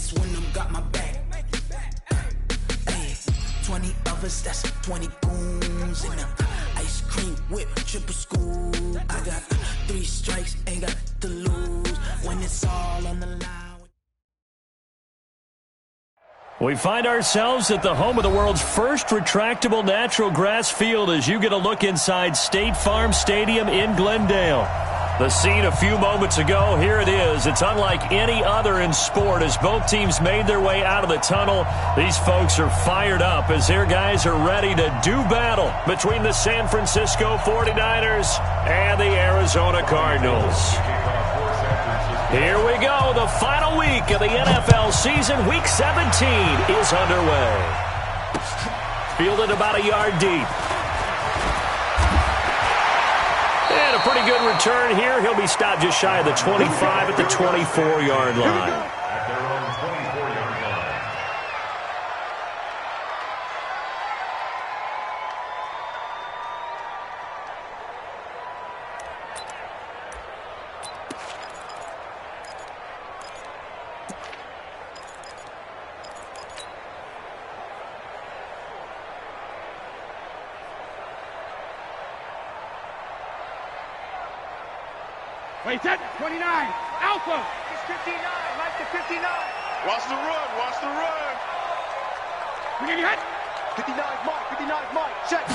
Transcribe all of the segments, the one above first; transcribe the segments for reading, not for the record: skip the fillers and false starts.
S1 got my back. Hey, 20 of us, that's 20 goons in the ice cream whip, triple scoop. I got 3 strikes, ain't got to lose when it's all on the line. We find ourselves at the home of the world's first retractable natural grass field as you get a look inside State Farm Stadium in Glendale. The scene a few moments ago, here it is. It's unlike any other in sport as both teams made their way out of the tunnel. These folks are fired up as their guys are ready to do battle between the San Francisco 49ers and the Arizona Cardinals. Here we go. The final week of the NFL season. Week 17 is underway. Fielded about a yard deep. And a pretty good return here. He'll be stopped just shy of the 25 at the 24-yard line. Wait, set, 29, Alpha. It's 59, Mike to 59. Watch the run, watch the run. We get your head. 59, Mike, check.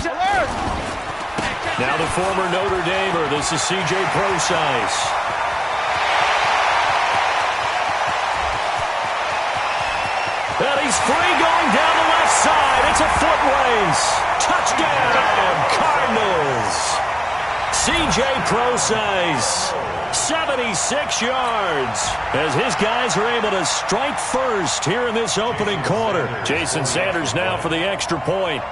Now the former Notre Damer, this is CJ Prosize. And he's free going down the left side. It's a foot race. Touchdown, Cardinals. CJ Prosize. 76 yards as his guys are able to strike first here in this opening quarter. Jason Sanders now for the extra point.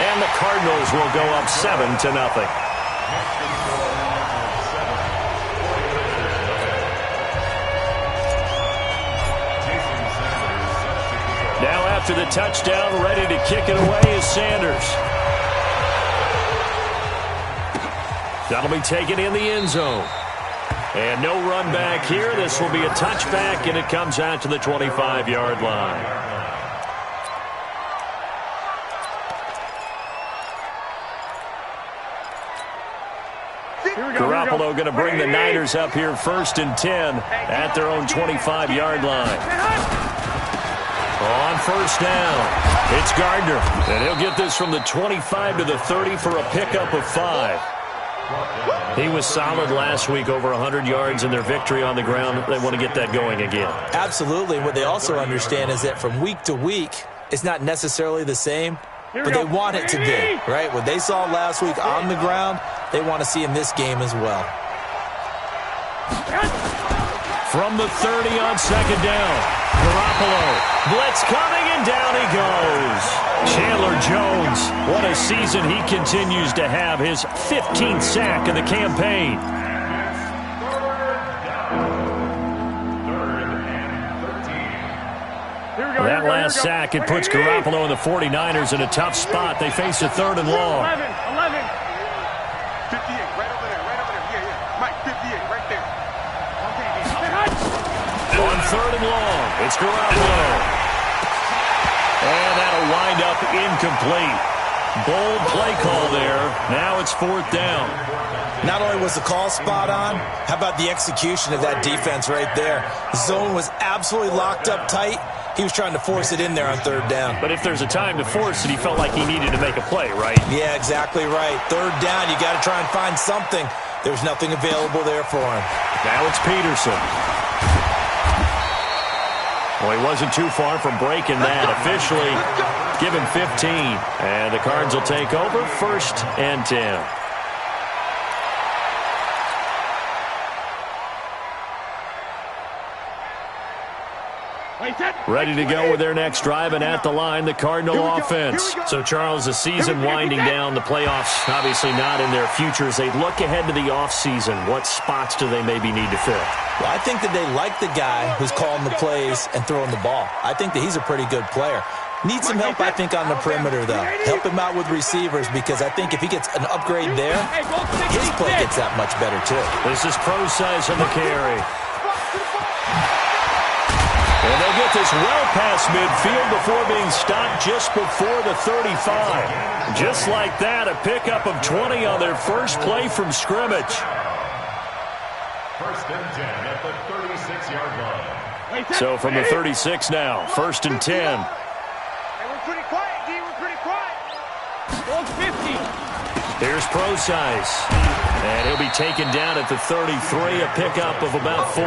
And the Cardinals will go up 7-0. Now after the touchdown, ready to kick it away is Sanders. That'll be taken in the end zone. And no run back here. This will be a touchback, and it comes out to the 25-yard line. Garoppolo going to bring the Niners up here 1st and 10 at their own 25-yard line. On 1st down, it's Gardner, and he'll get this from the 25 to the 30 for a pickup of 5. He was solid last week, over 100 yards in their victory on the ground. They want to get that going again. Absolutely. What they also understand is that from week to week, it's not necessarily the same, but they want it to be, right? What they saw last week on the ground, they want to see in this game as well. From the 30 on 2nd down, Garoppolo. Blitz coming, and down he goes. Chandler Jones, what a season he continues to have. His 15th sack of the campaign. That last sack, it puts Garoppolo and the 49ers in a tough spot. They face a 3rd and long. 11. 58, right over there. Yeah. Mike, 58, right there. On 3rd and long, it's Garoppolo. And that'll wind up incomplete. Bold play call there. Now it's 4th down. Not only was the call spot on, how about the execution of that defense right there? The zone was absolutely locked up tight. He was trying to force it in there on 3rd down. But if there's a time to force it, he felt like he needed to make a play, right? Yeah, exactly right. 3rd down, you got to try and find something. There's nothing available there for him. Now it's Peterson. Well, he wasn't too far from breaking that. Officially given 15. And the Cards will take over 1st and 10. Ready to go with their next drive, and at the line, the Cardinal offense. So, Charles, the season winding down, the playoffs obviously not in their future. As they look ahead to the offseason, what spots do they maybe need to fill? Well, I think that they like the guy who's calling the plays and throwing the ball. I think that he's a pretty good player. Needs some help, I think, on the perimeter, though. Help him out with receivers, because I think if he gets an upgrade there, his play gets that much better, too. This is pro size on the carry. And they'll get this well past midfield before being stopped just before the 35. Just like that, a pickup of 20 on their first play from scrimmage. First and 10 at the 36-yard line. So from the 36 now, first and 10. Hey, we're pretty quiet, D. We're pretty quiet. Goal 50. Here's pro size. And he'll be taken down at the 33, a pickup of about 4.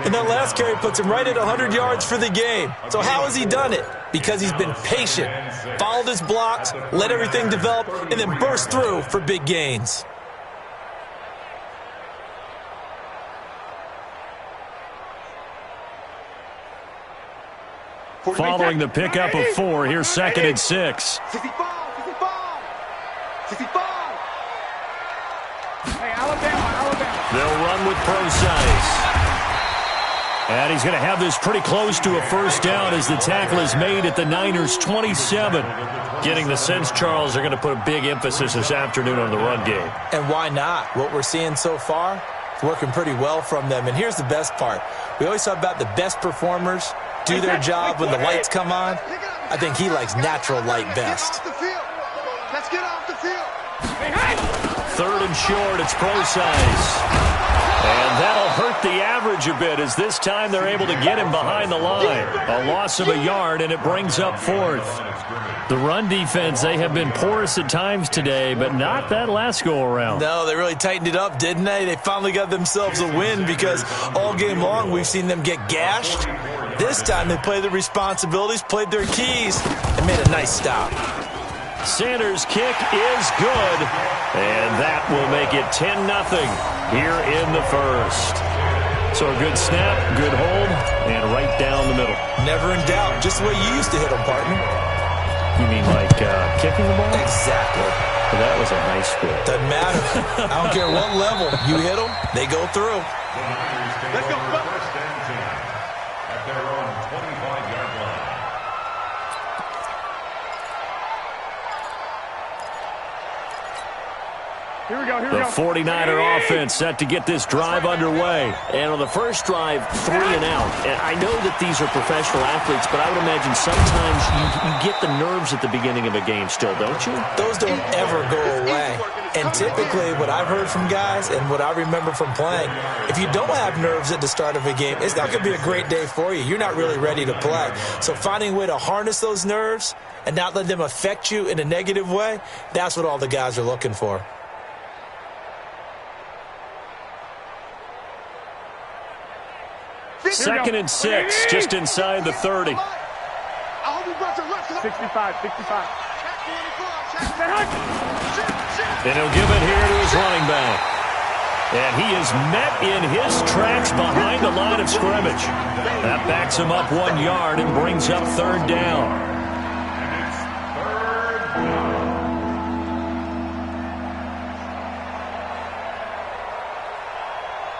And that last carry puts him right at 100 yards for the game. So how has he done it? Because he's been patient, followed his blocks, let everything develop, and then burst through for big gains. Following the pickup of 4, here's second and 6. 65. Hey, Alabama. They'll run with pro size. And he's going to have this pretty close to a first down as the tackle is made at the Niners' 27. Getting the sense, Charles, they're going to put a big emphasis this afternoon on the run game. And why not? What we're seeing so far, it's working pretty well from them. And here's the best part. We always talk about the best performers do their job when the lights come on. I think he likes natural light best. Let's get off the field. Third and short, it's pro size. And that'll hurt the average a bit as this time they're able to get him behind the line. A loss of a yard, and it brings up 4th. The run defense, they have been porous at times today, but not that last go-around. No, they really tightened it up, didn't they? They finally got themselves a win because all game long we've seen them get gashed. This time they played their responsibilities, played their keys, and made a nice stop. Sanders' kick is good, and that will make it 10-0 here in the first. So a good snap, good hold, and right down the middle. Never in doubt, just the way you used to hit them, partner. You mean like kicking the ball? Exactly. Well, that was a high school. Doesn't matter. I don't care what level. You hit them, they go through. Let's go. First and 10 at their own 25-yard line. Here we go. The 49er offense set to get this drive underway. And on the first drive, 3 and out. And I know that these are professional athletes, but I would imagine sometimes you get the nerves at the beginning of a game still, don't you? Those don't ever go away. And typically what I've heard from guys and what I remember from playing, if you don't have nerves at the start of a game, it's not going to be a great day for you. You're not really ready to play. So finding a way to harness those nerves and not let them affect you in a negative way, that's what all the guys are looking for. Second and 6, just inside the 30. 65. And he'll give it here to his running back. And he is met in his tracks behind the line of scrimmage. That backs him up 1 yard and brings up third down.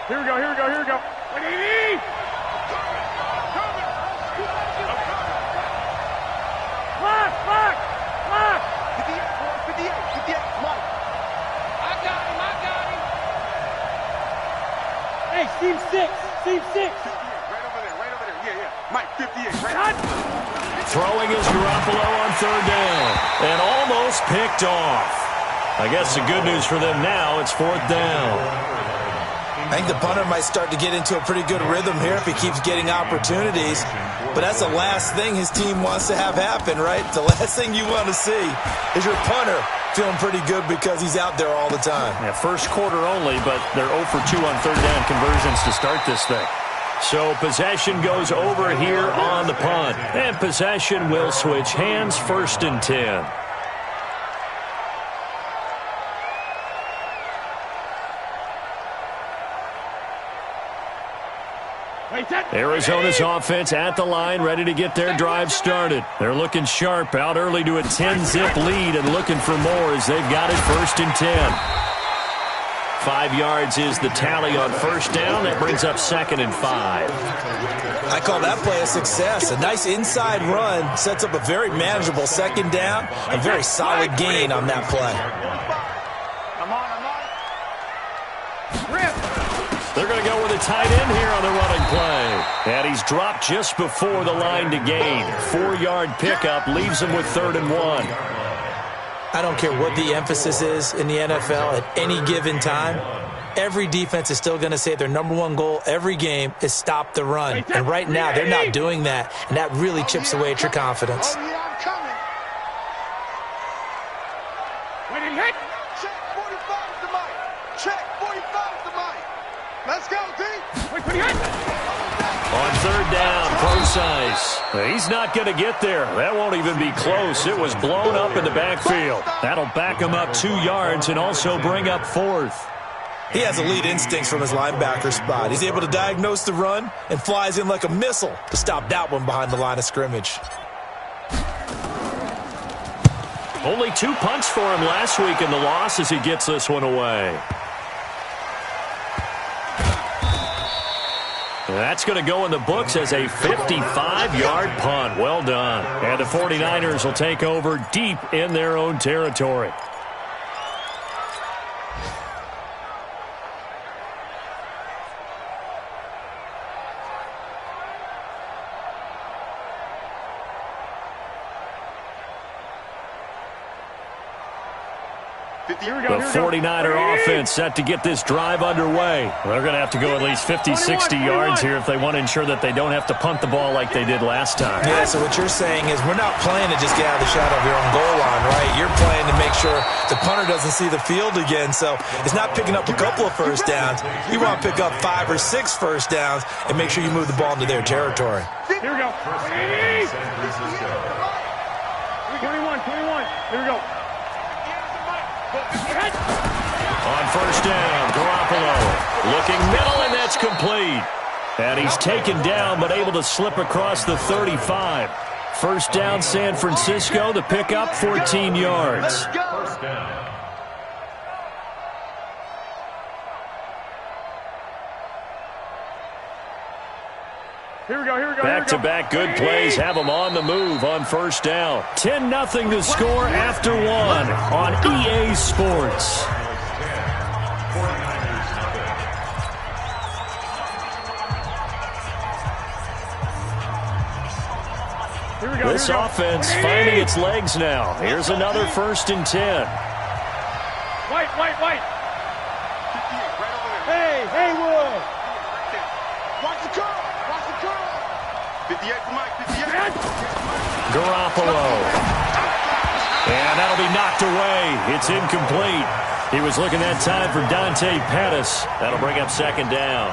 Here we go. Block! 58, Mike. I got him. Hey, Steve 6. Right over there. Yeah. Mike, 58, right? Throwing is Garoppolo on third down. And almost picked off. I guess the good news for them now, it's fourth down. I think the punter might start to get into a pretty good rhythm here if he keeps getting opportunities. But that's the last thing his team wants to have happen, right? The last thing you want to see is your punter feeling pretty good because he's out there all the time. Yeah, first quarter only, but they're 0 for 2 on third down conversions to start this thing. So possession goes over here on the punt. And possession will switch hands, first and 10. Arizona's offense at the line, ready to get their drive started. They're looking sharp, out early to a 10-zip lead and looking for more as they've got it first and 10. 5 yards is the tally on first down. That brings up 2nd and 5. I call that play a success. A nice inside run sets up a very manageable 2nd down. A very solid gain on that play. They're going to go with a tight end here on the running play. And he's dropped just before the line to gain. 4-yard pickup leaves him with 3rd and 1. I don't care what the emphasis is in the NFL at any given time. Every defense is still going to say their #1 goal every game is stop the run. And right now, they're not doing that. And that really chips away at your confidence. When it hit. Check 45 is the mic. Check 45 is the mic. Let's go, D. When it hit. On 3rd down, Procise. He's not going to get there. That won't even be close. It was blown up in the backfield. That'll back him up 2 yards and also bring up 4th. He has elite instincts from his linebacker spot. He's able to diagnose the run and flies in like a missile to stop that one behind the line of scrimmage. Only 2 punts for him last week in the loss as he gets this one away. That's going to go in the books as a 55-yard punt. Well done. And the 49ers will take over deep in their own territory. The 49er offense set to get this drive underway. They're going to have to go at least 50, 60 yards here if they want to ensure that they don't have to punt the ball like they did last time. Yeah, so what you're saying is we're not playing to just get out of the shadow of your own goal line, right? You're playing to make sure the punter doesn't see the field again. So it's not picking up a couple of first downs. You want to pick up 5 or 6 first downs and make sure you move the ball into their territory. Here we go. 21. Here we go. On first down, Garoppolo looking middle, and that's complete. And he's taken down, but able to slip across the 35. First down, San Francisco. The pickup, 14 yards. First down. Here we go. Back-to-back good plays have them on the move on first down. 10-0 the score after 1 on EA Sports. This offense finding its legs now. Here's another 1st and 10. White. Hey, Wood. Watch the curl. 58 to Mike. 58. Garoppolo. And that'll be knocked away. It's incomplete. He was looking that time for Dante Pettis. That'll bring up 2nd down.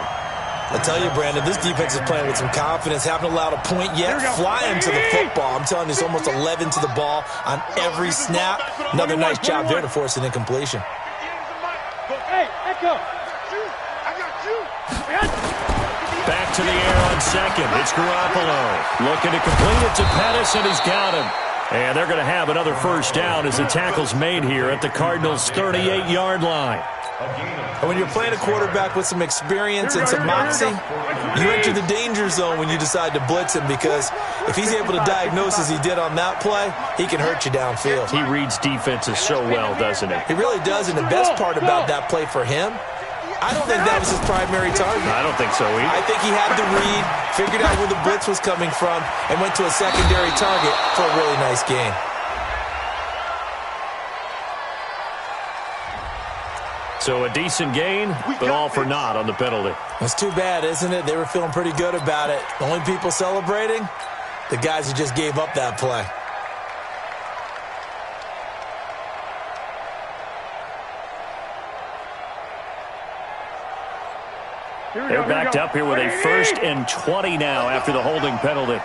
I tell you, Brandon, this defense is playing with some confidence. Haven't allowed a point yet. Flying to the football. I'm telling you, it's almost 11 to the ball on every snap. Another nice job there to force an incompletion. Hey, Echo. I got you. Back to the air on 2nd. It's Garoppolo. Looking to complete it to Pettis, and he's got him. And they're going to have another first down as the tackle's made here at the Cardinals' 38-yard line. And when you're playing a quarterback with some experience and some moxie, you enter the danger zone when you decide to blitz him, because if he's able to diagnose as he did on that play, he can hurt you downfield. He reads defenses so well, doesn't he? He really does, and the best part about that play for him, I don't think that was his primary target. I don't think so either. I think he had the read, figured out where the blitz was coming from, and went to a secondary target for a really nice gain. So a decent gain, but all for naught on the penalty. That's too bad, isn't it? They were feeling pretty good about it. The only people celebrating, the guys who just gave up that play. They're backed up here with a 1st and 20 now after the holding penalty.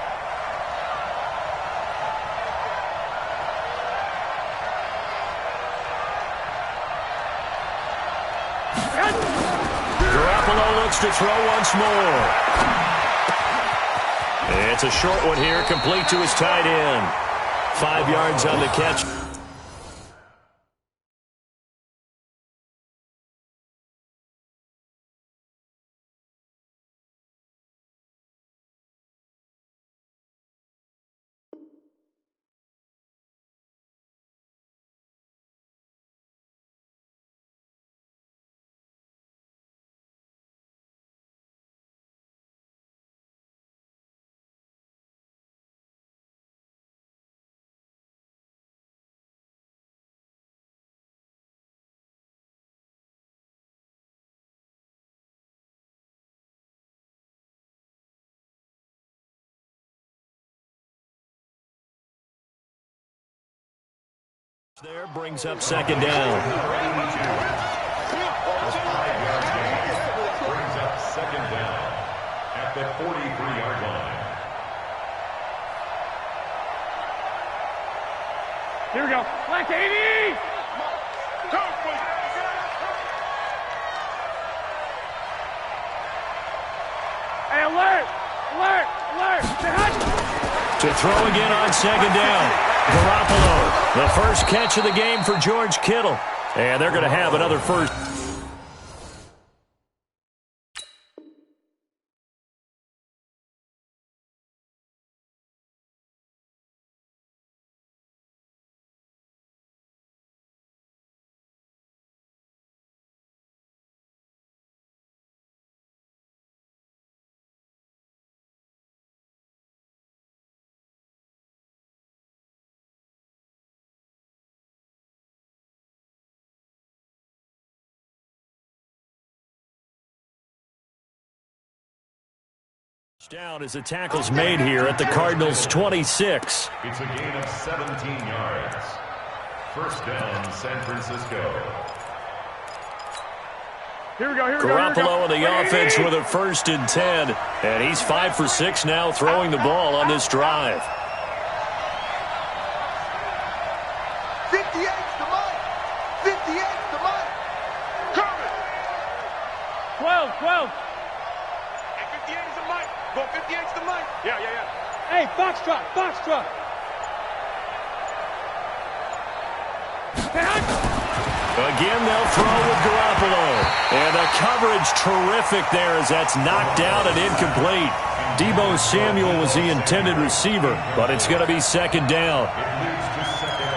Garoppolo looks to throw once more. It's a short one here, complete to his tight end. 5 yards on the catch. There brings up second down. Brings up second down at the 43-yard line. Here we go. Black 80! Go, hey, alert! Alert! Alert! To throw again on second down. Garoppolo, the first catch of the game for George Kittle. And they're going to have another first. Down as the tackle's made here at the Cardinals' 26. It's a gain of 17 yards. First down, San Francisco. Here we go, here we go. Garoppolo in the offense with a 1st and 10. And he's 5 for 6 now throwing the ball on this drive. 58's the Mike. 58's the Mike. Coming. 12. Hey, 58 is the Mike. Go 58's the Mike. Yeah. Hey, Foxtrot. Again, they'll throw with Garoppolo. And the coverage terrific there as that's knocked out and incomplete. Deebo Samuel was the intended receiver, but it's going to be second down. It leads to second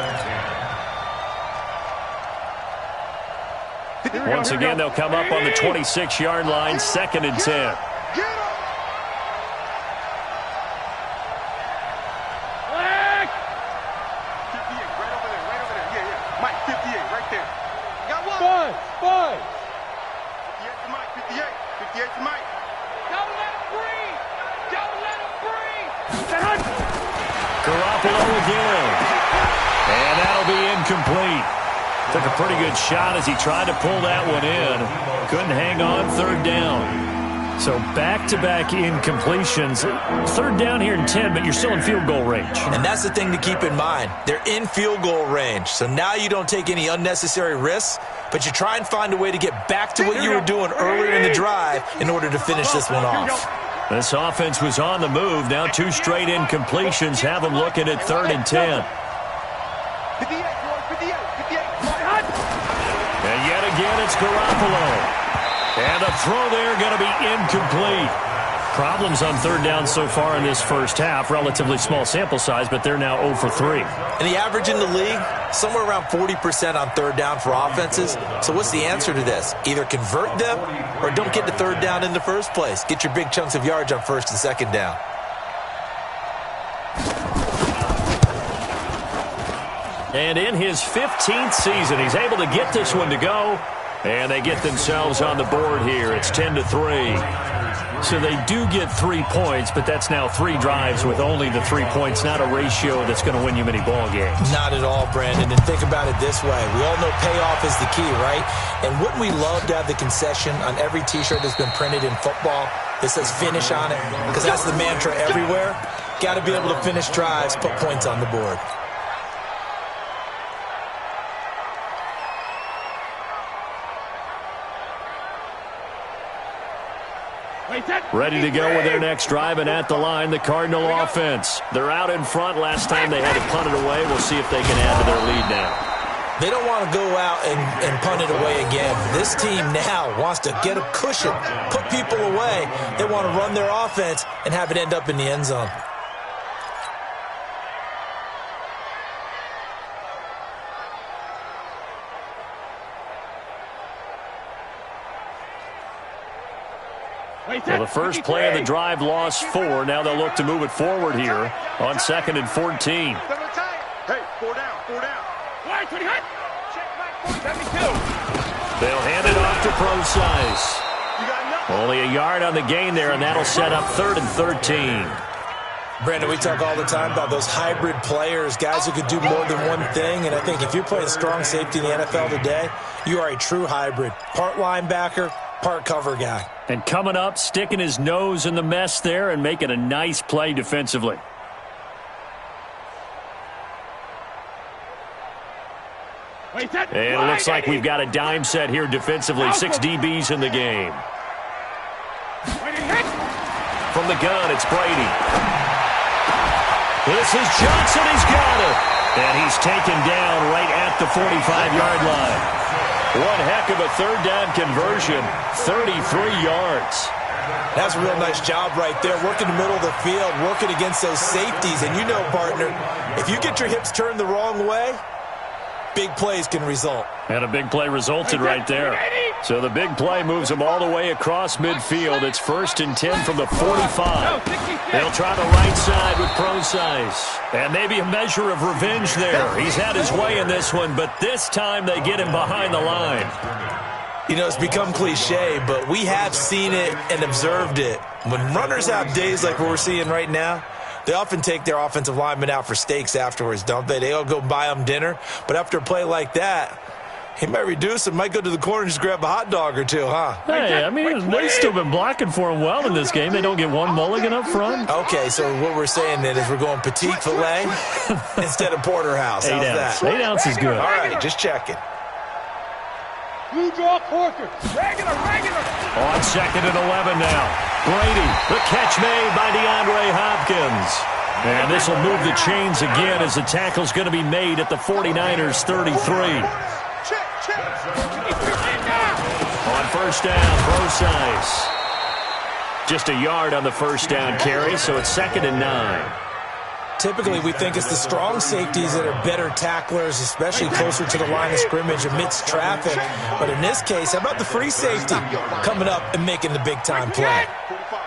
and 10. Once again, they'll come up on the 26-yard line, 2nd and 10. Garoppolo again. And that'll be incomplete. Took a pretty good shot as he tried to pull that one in. Couldn't hang on 3rd down. So back-to-back incompletions. 3rd down here in 10, but you're still in field goal range. And that's the thing to keep in mind. They're in field goal range. So now you don't take any unnecessary risks, but you try and find a way to get back to what you were doing earlier in the drive in order to finish this one off. This offense was on the move. Now 2 straight incompletions have them looking at 3rd and 10. And yet again, it's Garoppolo. And a throw there going to be incomplete. Problems on 3rd down so far in this first half. Relatively small sample size, but they're now 0 for 3. And the average in the league, somewhere around 40% on 3rd down for offenses. So what's the answer to this? Either convert them or don't get to 3rd down in the first place. Get your big chunks of yards on 1st and 2nd down. And in his 15th season, he's able to get this one to go. And they get themselves on the board here. It's 10-3. So they do get 3 points, but that's now 3 drives with only the 3 points, not a ratio that's going to win you many ball games. Not at all, Brandon. And think about it this way. We all know payoff is the key, right? And wouldn't we love to have the concession on every T-shirt that's been printed in football that says finish on it? Because that's the mantra everywhere. Got to be able to finish drives, put points on the board. Ready to go with their next drive, and at the line, the Cardinal offense. They're out in front. Last time they had to punt it away. We'll see if they can add to their lead now. They don't want to go out and punt it away again. This team now wants to get a cushion, put people away. They want to run their offense and have it end up in the end zone. Well, the first play of the drive lost 4. Now they'll look to move it forward here on 2nd and 14. Hey, 4 down. They'll hand it off to Procise. Only a yard on the gain there, and that'll set up 3rd and 13. Brandon, we talk all the time about those hybrid players, guys who could do more than one thing. And I think if you're playing strong safety in the NFL today, you are a true hybrid. Part linebacker, part cover guy. And coming up, sticking his nose in the mess there and making a nice play defensively. And it looks like we've got a dime set here defensively. 6 DBs in the game. From the gun, it's Brady. This is Johnson. He's got it. And he's taken down right at the 45-yard line. One heck of a third down conversion. 33 yards. That's a real nice job right there. Working the middle of the field, working against those safeties. And you know, partner, if you get your hips turned the wrong way, big plays can result. And a big play resulted right there. So the big play moves them all the way across midfield. It's 1st and 10 from the 45. They'll try the right side with Pro-Size. And maybe a measure of revenge there. He's had his way in this one, but this time they get him behind the line. You know, it's become cliche, but we have seen it and observed it. When runners have days like what we're seeing right now, they often take their offensive linemen out for steaks afterwards, don't they? They all go buy them dinner. But after a play like that, he might reduce and might go to the corner and just grab a hot dog or two, huh? Hey, I mean, they've still been blocking for him well in this game. They don't get one mulligan up front. Okay, so what we're saying then is we're going petite filet instead of porterhouse. How's that? 8 ounce is good. All right, just checking. Blue draw Corker. Regular. On 2nd and 11 now. Brady, the catch made by DeAndre Hopkins. And this will move the chains again as the tackle's going to be made at the 49ers 33. On 1st down, Pro-Size. Just a yard on the 1st down carry, so it's 2nd and 9. Typically, we think it's the strong safeties that are better tacklers, especially closer to the line of scrimmage amidst traffic. But in this case, how about the free safety coming up and making the big-time play?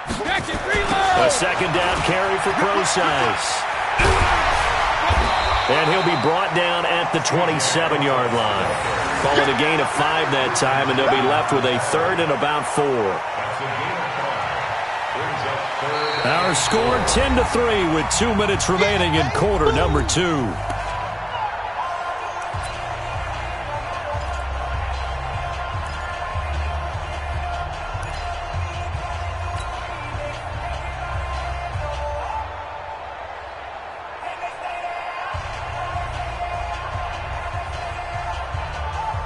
A 2nd down carry for Pro-Size. And he'll be brought down at the 27-yard line. Calling a gain of 5 that time, and they'll be left with a 3rd and about 4. Our score 10-3 with 2 minutes remaining in quarter number 2.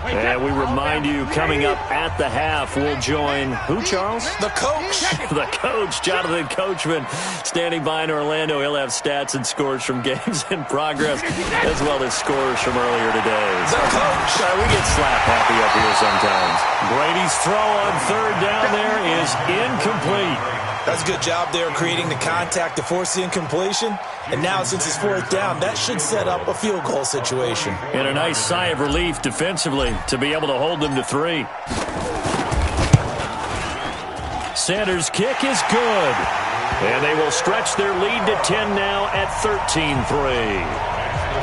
And we remind you, coming up at the half, we'll join who, Charles? The coach. The coach, Jonathan Coachman, standing by in Orlando. He'll have stats and scores from games in progress, as well as scores from earlier today. The coach. We get slap happy up here sometimes. Brady's throw on 3rd down there is incomplete. That's a good job there creating the contact to force the incompletion. And now, since it's 4th down, that should set up a field goal situation. And a nice sigh of relief defensively to be able to hold them to 3. Sanders' kick is good. And they will stretch their lead to 10 now at 13-3.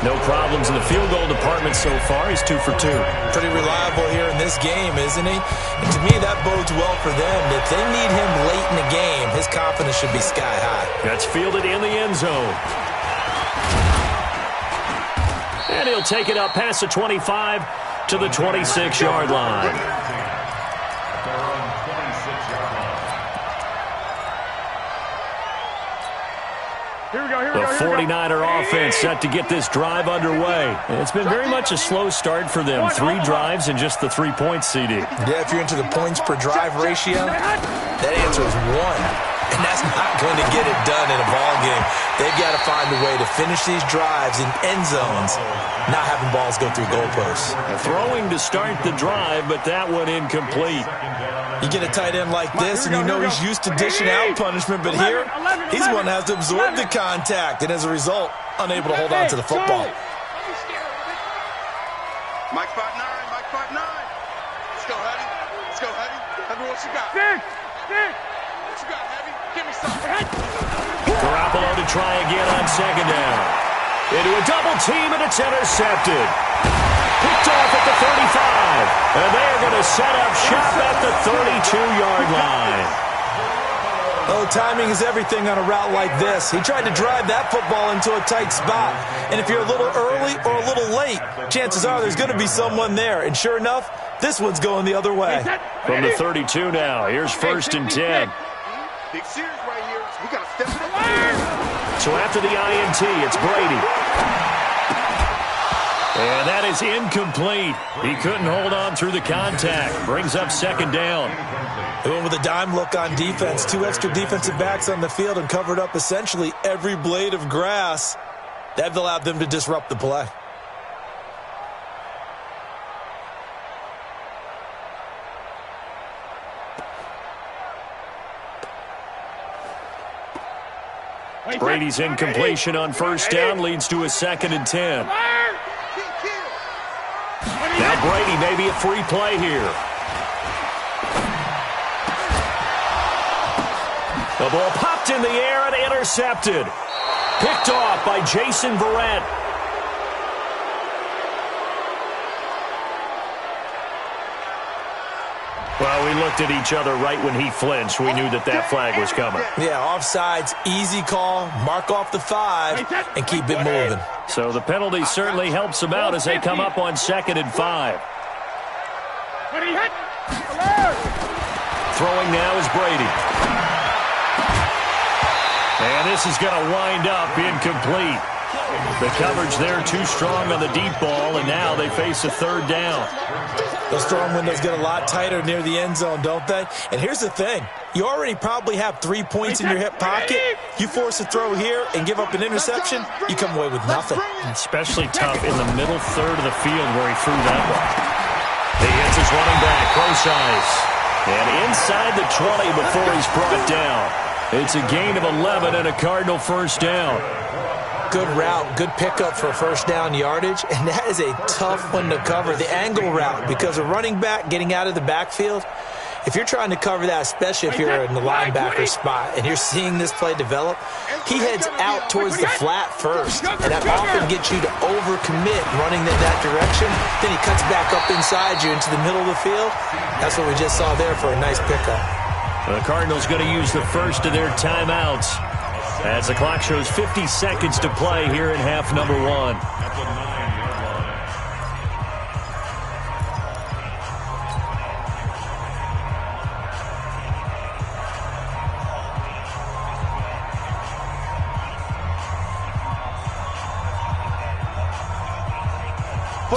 No problems in the field goal department so far. He's 2 for 2. Pretty reliable here in this game, isn't he? And to me, that bodes well for them. If they need him late in the game, his confidence should be sky high. That's fielded in the end zone. And he'll take it up past the 25 to the 26-yard line. The 49er offense set to get this drive underway. It's been very much a slow start for them. 3 drives and just the 3 points, CD. Yeah, if you're into the points per drive ratio, that answer is 1. And that's not going to get it done in a ball game. They've got to find a way to finish these drives in end zones, not having balls go through goalposts. Throwing to start the drive, but that one incomplete. You get a tight end like this, and you know he's used to dishing out punishment, but here, he's the one that has to absorb the contact, and as a result, unable to hold on to the football. Mike 5'9", Mike 5'9". Let's go, Heavy. Let's go, Heavy. Heavy, what you got? What you got, Heavy? Give me something. Garoppolo to try again on 2nd down. Into a double team, and it's intercepted. Picked off at the 35. And they're going to set up shop at the 32-yard line. Oh, timing is everything on a route like this. He tried to drive that football into a tight spot. And if you're a little early or a little late, chances are there's going to be someone there. And sure enough, this one's going the other way. From the 32 now, here's 1st and 10. Big series right here. We got to step it up. So after the INT, it's Brady. And that is incomplete. He couldn't hold on through the contact. Brings up 2nd down. They went with a dime look on defense. 2 extra defensive backs on the field and covered up essentially every blade of grass. That allowed them to disrupt the play. Brady's incompletion on 1st down leads to a 2nd and 10. Now Brady may be a free play here. The ball popped in the air and intercepted. Picked off by Jason Verrett. Well, we looked at each other right when he flinched. We knew that that flag was coming. Yeah, offsides, easy call, mark off the 5, and keep it moving. So the penalty certainly helps them out as they come up on 2nd and 5. Throwing now is Brady. And this is going to wind up incomplete. The coverage there too strong on the deep ball, and now they face a 3rd down. Those throwing windows get a lot tighter near the end zone, don't they? And here's the thing. You already probably have 3 points in your hip pocket. You force a throw here and give up an interception, you come away with nothing. Especially tough in the middle 3rd of the field where he threw that one. He hits his running back, Crosize. And inside the 20 before he's brought down. It's a gain of 11 and a Cardinal 1st down. Good route, good pickup for 1st down yardage, and that is a tough one to cover, the angle route, because a running back getting out of the backfield, if you're trying to cover that, especially if you're in the linebacker spot and you're seeing this play develop, he heads out towards the flat first, and that often gets you to overcommit running in that direction. Then he cuts back up inside you into the middle of the field. That's what we just saw there for a nice pickup. The Cardinals going to use the first of their timeouts as the clock shows 50 seconds to play here in half number 1.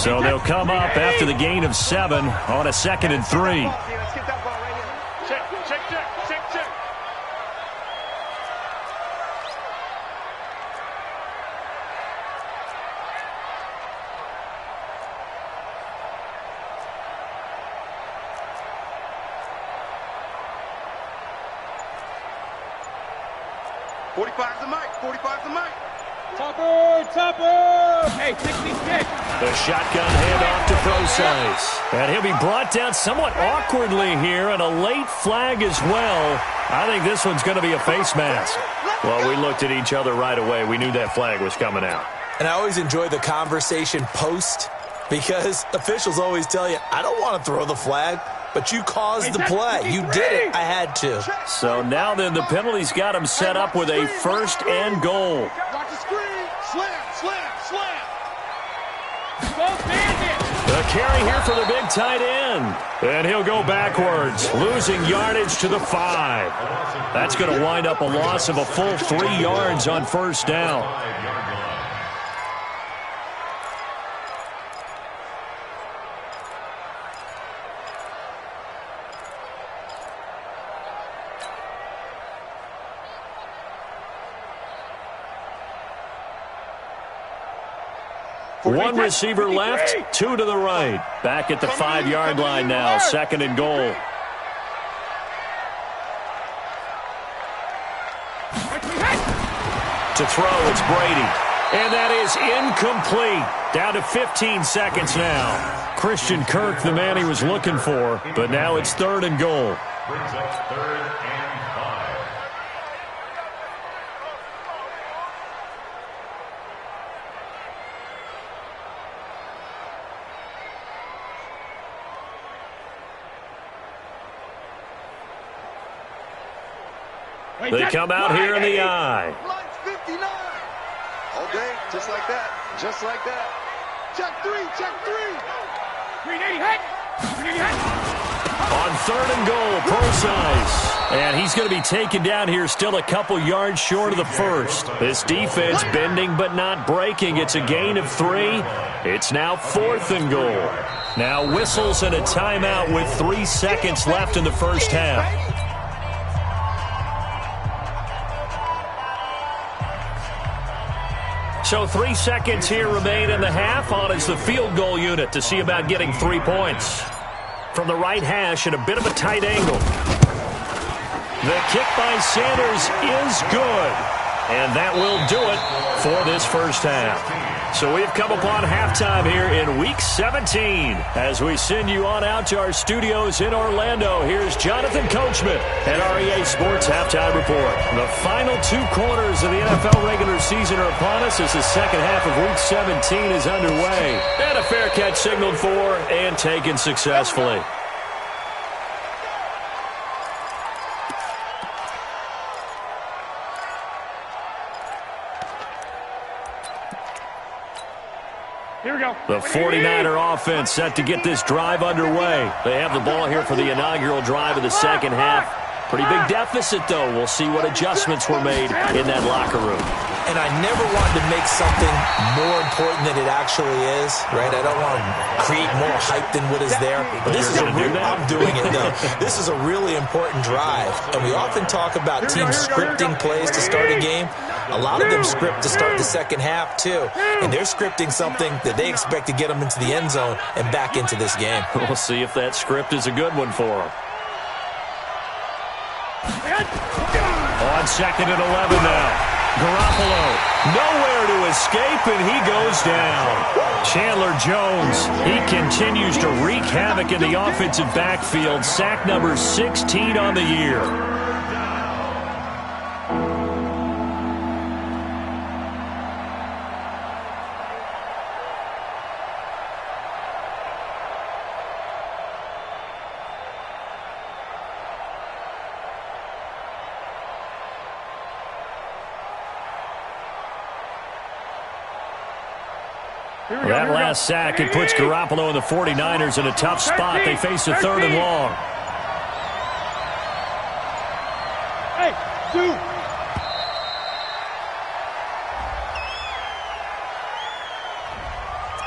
So they'll come up after the gain of 7 on a 2nd and 3. The shotgun handoff to Crosize. And he'll be brought down somewhat awkwardly here, and a late flag as well. I think this one's going to be a face mask. Well, we looked at each other right away. We knew that flag was coming out. And I always enjoy the conversation post, because officials always tell you, I don't want to throw the flag, but you caused the play. You did it. I had to. So now then the penalty's got him set up with a 1st and goal. Watch the screen. Slam, slam, slam. The carry here for the big tight end. And he'll go backwards, losing yardage to the 5. That's going to wind up a loss of a full 3 yards on 1st down. One receiver left, 2 to the right. Back at the 5-yard line now, 2nd and goal. To throw, it's Brady. And that is incomplete. Down to 15 seconds now. Christian Kirk, the man he was looking for, but now it's 3rd and goal. Brings up 3rd and 5. They come out here in the eye. Line's 59. All day, just like that. Just like that. Check three, check three. On 3rd and goal, Procise. And he's going to be taken down here still a couple yards short of the first. This defense bending but not breaking. It's a gain of 3. It's now 4th and goal. Now whistles and a timeout with 3 seconds left in the first half. So 3 seconds here remain in the half. On is the field goal unit to see about getting 3 points. From the right hash at a bit of a tight angle. The kick by Sanders is good. And that will do it for this first half. So we've come upon halftime here in Week 17. As we send you on out to our studios in Orlando, here's Jonathan Coachman at REA Sports Halftime Report. The final 2 quarters of the NFL regular season are upon us as the second half of Week 17 is underway. And a fair catch signaled for and taken successfully. Here we go. The 49er offense set to get this drive underway. They have the ball here for the inaugural drive of the second half. Pretty big deficit, though. We'll see what adjustments were made in that locker room. And I never wanted to make something more important than it actually is, right? I don't want to create more hype than what is there. But this is I'm doing it, though. This is a really important drive. And we often talk about teams scripting plays to start a game. A lot of them script to start the second half, too. And they're scripting something that they expect to get them into the end zone and back into this game. We'll see if that script is a good one for them. On 2nd and 11 now. Garoppolo, nowhere to escape, and he goes down. Chandler Jones, he continues to wreak havoc in the offensive backfield. Sack number 16 on the year. That last sack, it puts Garoppolo and the 49ers in a tough spot. They face a 3rd and long. Hey, dude.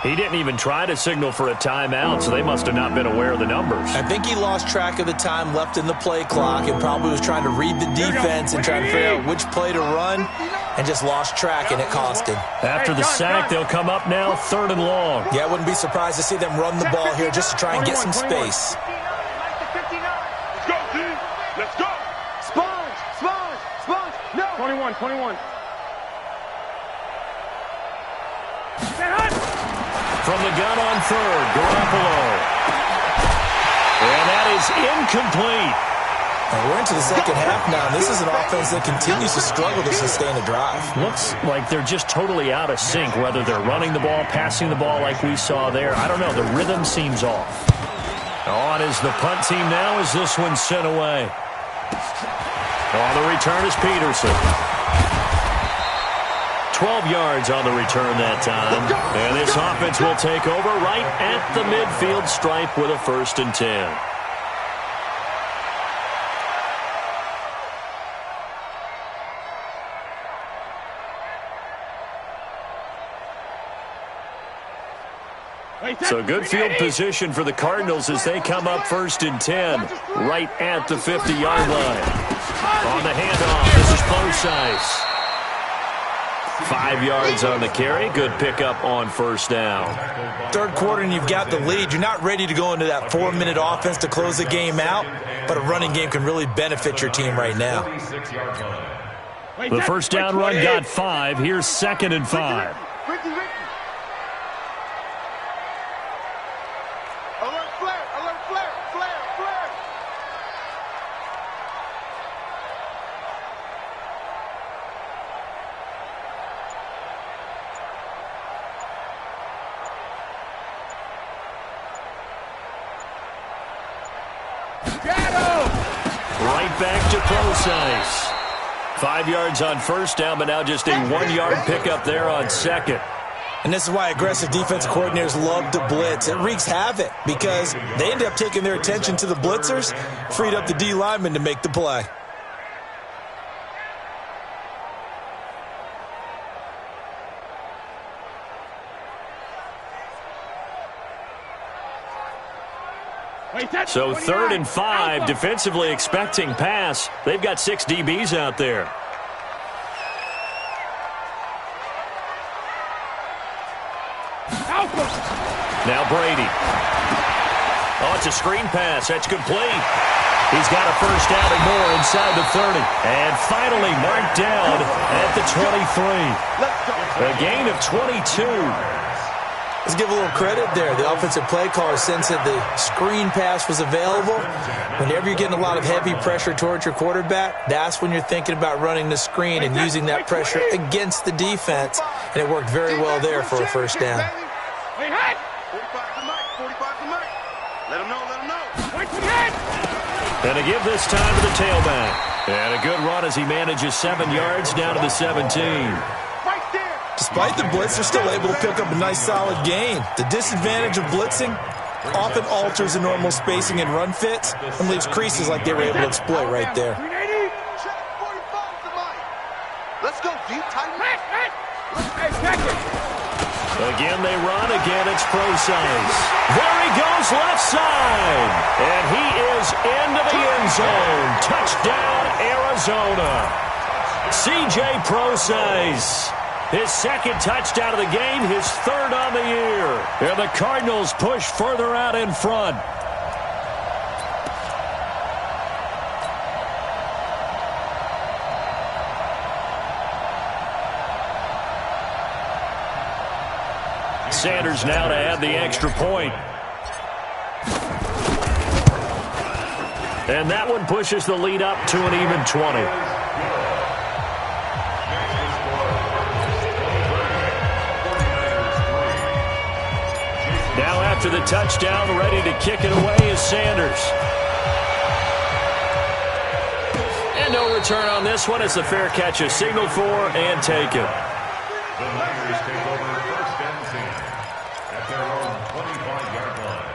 He didn't even try to signal for a timeout, so they must have not been aware of the numbers. I think he lost track of the time left in the play clock and probably was trying to read the defense and trying to figure out which play to run and just lost track, and it cost him. After the sack, they'll come up now 3rd and long. Yeah, I wouldn't be surprised to see them run the ball here just to try and get some space. Let's go, team. Let's go. Sponge. No. 21. From the gun on 3rd, Garoppolo. And that is incomplete. And we're into the second half now, and this is an offense that continues to struggle to sustain a drive. Looks like they're just totally out of sync, whether they're running the ball, passing the ball like we saw there. I don't know. The rhythm seems off. On is the punt team now as this one's sent away. On the return is Peterson. 12 yards on the return that time. And this offense will take over right at the midfield stripe with a 1st and 10. So good field position for the Cardinals as they come up 1st and 10 right at the 50-yard line. On the handoff, this is Procise. 5 yards on the carry. Good pickup on 1st down. 3rd quarter and you've got the lead. You're not ready to go into that 4-minute offense to close the game out, but a running game can really benefit your team right now. The 1st down run got 5. Here's 2nd and 5. Right back to Procise. 5 yards on first down, but now just a 1-yard pickup there on second. And this is why aggressive defensive coordinators love to blitz. It wreaks havoc because they end up taking their attention to the blitzers, freed up the D lineman to make the play. So 3rd and 5, defensively expecting pass. They've got 6 DBs out there. Now Brady. Oh, it's a screen pass. That's complete. He's got a first down and more inside the 30. And finally marked down at the 23. A gain of 22. Let's give a little credit there. The offensive play caller sensed that the screen pass was available. Whenever you're getting a lot of heavy pressure towards your quarterback, that's when you're thinking about running the screen and using that pressure against the defense. And it worked very well there for a first down. 45 to Mike, 45 to Mike. Let him know, let him know. And a give this time to the tailback. And a good run as he manages 7 yards down to the 17. Despite the blitz, they're still able to pick up a nice solid gain. The disadvantage of blitzing often alters the normal spacing and run fits and leaves creases like they were able to exploit right there. Let's go deep, tight. Again, they run. Again, it's Procise. There he goes, left side. And he is into the end zone. Touchdown, Arizona. C.J. Procise. His second touchdown of the game, his 3rd on the year. And the Cardinals push further out in front. Sanders now to add the extra point. And that one pushes the lead up to an even 20. Now after the touchdown, ready to kick it away is Sanders. And no return on this one. It's a fair catch, a signal for and taken. The Niners take over 1st and 10 at their own 25-yard line.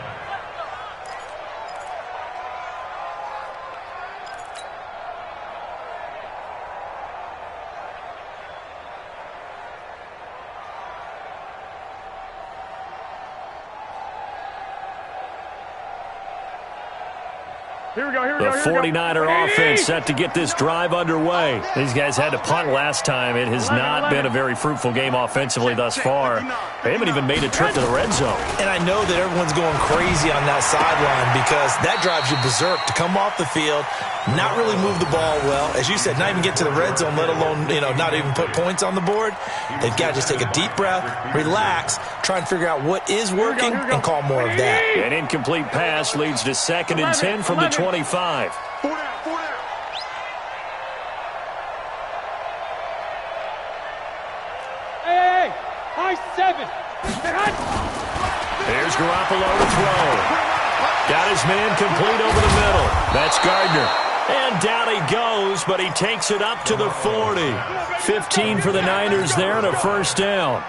Here we go, here we The go, here we go. 49er offense set to get this drive underway. These guys had to punt last time. It has not been a very fruitful game offensively thus far. They haven't even made a trip to the red zone. And I know that everyone's going crazy on that sideline because that drives you berserk to come off the field, not really move the ball well. As you said, not even get to the red zone, let alone, not even put points on the board. They've got to just take a deep breath, relax, try and figure out what is working and call more of that. An incomplete pass leads to 2nd and 10 from the 25. 4 down, 4 down. Hey, high 7. Here's Garoppolo to throw. Got his man complete over the middle. That's Gardner. And down he goes, but he takes it up to the 40. 15 for the Niners there and a first down.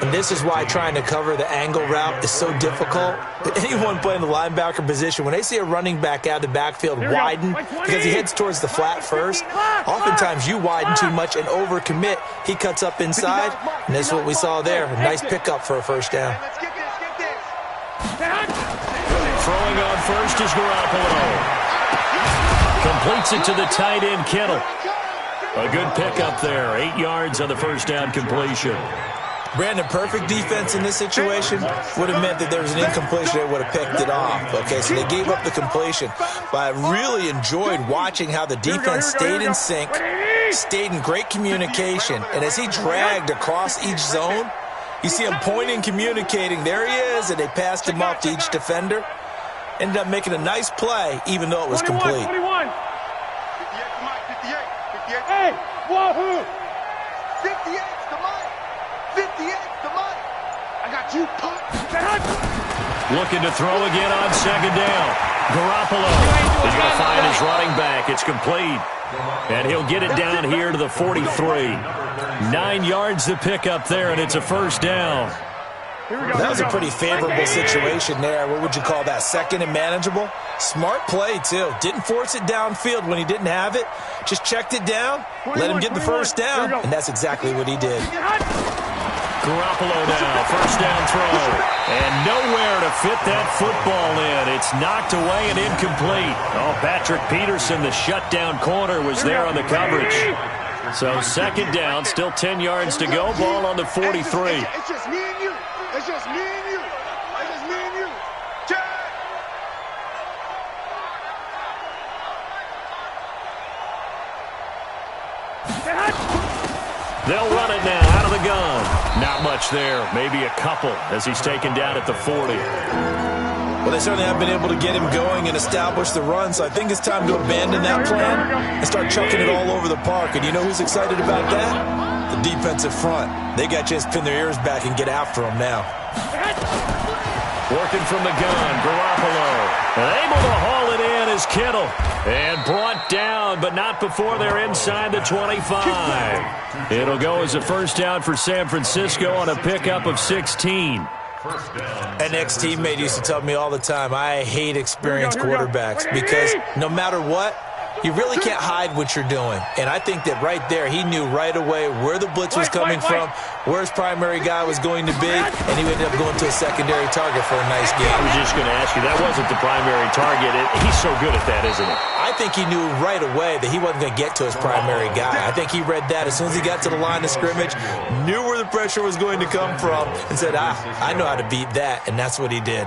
And this is why trying to cover the angle route is so difficult. Anyone playing the linebacker position, when they see a running back out of the backfield widen because he heads towards the flat first, oftentimes you widen too much and overcommit. He cuts up inside, and this is what we saw there. A nice pickup for a first down. Let's get this. Throwing on first is Garoppolo. Completes it to the tight end, Kittle. A good pickup there. 8 yards on the first down completion. Brandon, perfect defense in this situation would have meant that there was an incompletion. They would have picked it off. Okay, so they gave up the completion. But I really enjoyed watching how the defense stayed in sync, stayed in great communication. And as he dragged across each zone, you see him pointing, communicating. There he is, and they passed him off to each defender. Ended up making a nice play, even though it was complete. 21. 58 to Mike, 58. 58. Hey, wahoo! 58 to Mike. 58 to Mike. I got you, punk. looking to throw again on second down. Garoppolo is going to find his running back. It's complete. And he'll get it down here to the 43. 9 yards to pick up there, and it's a first down. That was a pretty favorable situation there. What would you call that? Second and manageable? Smart play, too. Didn't force it downfield when he didn't have it. Just checked it down, let him get the first down, and that's exactly what he did. Garoppolo now, first down throw. And nowhere to fit that football in. It's knocked away and incomplete. Oh, Patrick Peterson, the shutdown corner, was there on the coverage. So second down, still 10 yards to go. Ball on the 43. It's just me and you. It's just me and you. It's just me and you. Jack! They'll run it now out of the gun. Not much there. Maybe a couple as he's taken down at the 40. Well, they certainly have been able to get him going and establish the run, so I think it's time to abandon that plan and start chucking it all over the park. And you know who's excited about that? The defensive front. They got a chance to pin their ears back and get after him now. Working from the gun, Garoppolo. And able to haul it in is Kittle. And brought down, but not before they're inside the 25. It'll go as a first down for San Francisco on a pickup of 16. An ex-teammate used to tell me all the time, I hate experienced quarterbacks because no matter what, you really can't hide what you're doing. And I think that right there, he knew right away where the blitz was coming from, where his primary guy was going to be, and he ended up going to a secondary target for a nice game. I was just going to ask you, that wasn't the primary target. He's so good at that, isn't he? I think he knew right away that he wasn't going to get to his primary guy. I think he read that as soon as he got to the line of scrimmage, knew where the pressure was going to come from, and said, I know how to beat that, and that's what he did.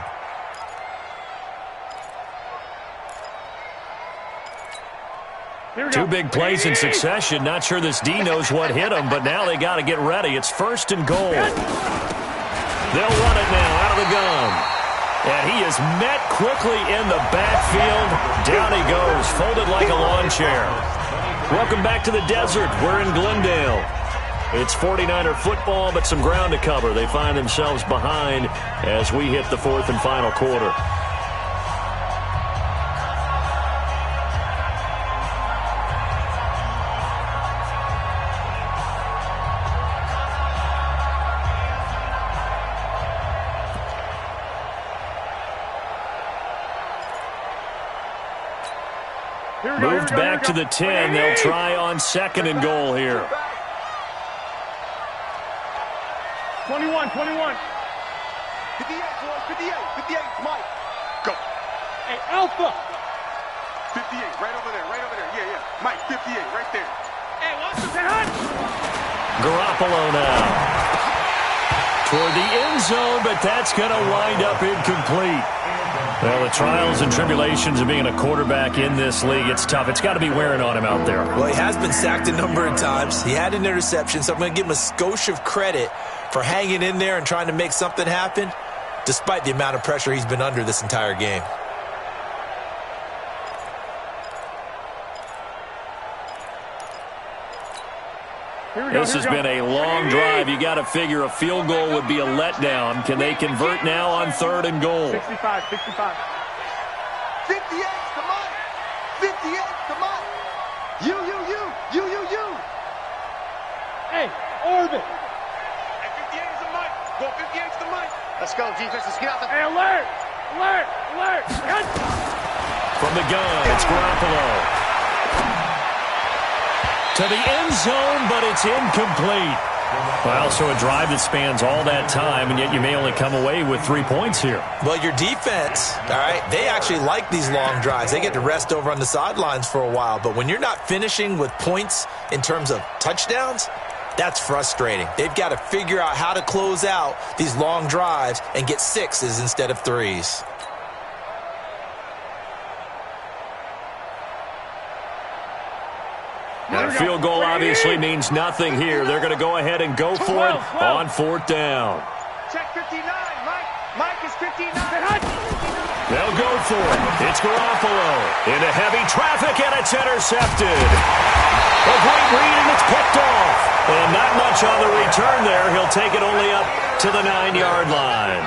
Two big plays in succession. Not sure this D knows what hit him, but now they got to get ready. It's first and goal. They'll run it now out of the gun. And he is met quickly in the backfield. Down he goes, folded like a lawn chair. Welcome back to the desert. We're in Glendale. It's 49er football, but some ground to cover. They find themselves behind as we hit the fourth and final quarter. Moved back to the 10. They'll try on second and goal here. 21. 58, boys, 58, Mike. Go. Hey, Alpha. 58, right over there. Yeah. Mike, 58, right there. Hey, what's the hot? Garoppolo now. Toward the end zone, but that's going to wind up incomplete. Well, the trials and tribulations of being a quarterback in this league, it's tough. It's got to be wearing on him out there. Well, he has been sacked a number of times. He had an interception, so I'm going to give him a skosh of credit for hanging in there and trying to make something happen, despite the amount of pressure he's been under this entire game. This has been a long drive. You got to figure a field goal would be a letdown. Can they convert now on third and goal? 65. 58 to Mike. 58 to Mike. You. Hey, Orbit. Hey, 58 is the Mike. Go 58 to the Mike. Let's go, defense. Let's get out the... Hey, alert. From the gun, it's Garoppolo. To the end zone, but it's incomplete. Well, so a drive that spans all that time, and yet you may only come away with 3 points here. Well, your defense, all right, they actually like these long drives. They get to rest over on the sidelines for a while. But when you're not finishing with points in terms of touchdowns, that's frustrating. They've got to figure out how to close out these long drives and get sixes instead of threes. That field goal obviously means nothing here. They're going to go ahead and go for it on fourth down. Check 59, Mike. Mike is 59. They'll go for it. It's Garoppolo into heavy traffic, and it's intercepted. A great read, and it's picked off. And not much on the return there. He'll take it only up to the 9-yard line.